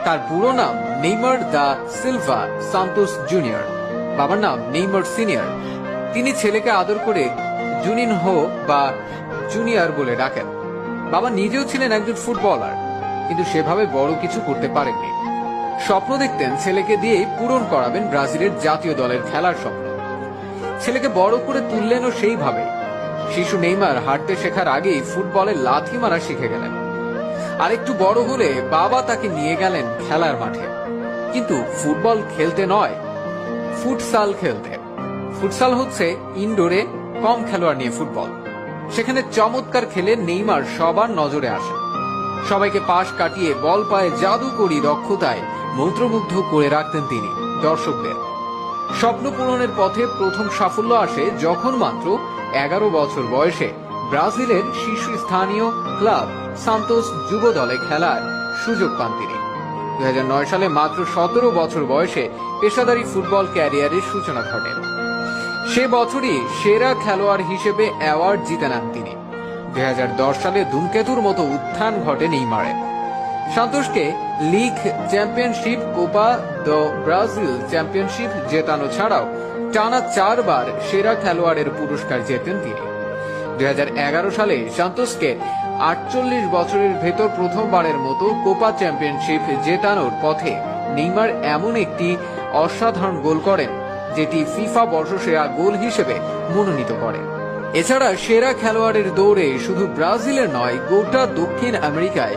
তার পুরো নাম Neymar da Silva Santos junior, বাবার নাম নেইমার সিনিয়র। তিনি ছেলেকে আদর করে জুনিনহো বা জুনিয়র বলে ডাকেন। বাবা নিজেও ছিলেন একজন ফুটবলার, কিন্তু সেভাবে বড় কিছু করতে পারেননি। স্বপ্ন দেখতেন ছেলেকে দিয়েই পূরণ করাবেন ব্রাজিলের জাতীয় দলের খেলার স্বপ্ন। ছেলেকে বড় করে তুললেনও সেইভাবে। শিশু নেইমার হাঁটতে শেখার আগেই ফুটবলে লাথি মারা শিখে গেলেন। আর একটু বড় হলে বাবা তাকে নিয়ে গেলেন খেলার মাঠে, কিন্তু ফুটবল খেলতে নয়, ফুটসাল খেলতে। ফুটসাল হচ্ছে ইনডোরে কম খেলোয়াড় নিয়ে ফুটবল। সেখানে চমৎকার খেলে নেইমার সবার নজরে আসে। সবাইকে পাশ কাটিয়ে বল পায়ে জাদুকরী দক্ষতায় মন্ত্রমুগ্ধ করে রাখতেন তিনি দর্শকদের। স্বপ্ন পূরণের পথে প্রথম সাফল্য আসে যখন মাত্র 11 বছর বয়সে ব্রাজিলের শীর্ষস্থানীয় ক্লাব সান্তোস যুব দলে খেলার সুযোগ পান তিনি। 2009 সালে মাত্র 17 বছর বয়সে পেশাদারী ফুটবল ক্যারিয়ারের সূচনা ঘটে। সে বছরই সেরা খেলোয়াড় হিসেবে অ্যাওয়ার্ড জিতে নেন তিনি। 2010 সালে ধূমকেতুর মতো উত্থান ঘটে নেইমারের। সান্তোসকে league championship, Copa do Brasil championship জেতানো ছাড়াও টানা 4 বার সেরা খেলোয়াড়ের পুরস্কার জেতেন তিনি। 2011 সালে সান্তোসকে 48 বছরের ভেতর প্রথমবারের মতো কোপা চ্যাম্পিয়নশিপ জেতানোর পথে নেইমার এমন একটি অসাধারণ গোল করেন যেটি ফিফা বর্ষসেরা গোল হিসেবে মনোনীত করে। এছাড়া সেরা খেলোয়াড়ের দৌড়ে শুধু ব্রাজিলের নয়, গোটা দক্ষিণ আমেরিকায়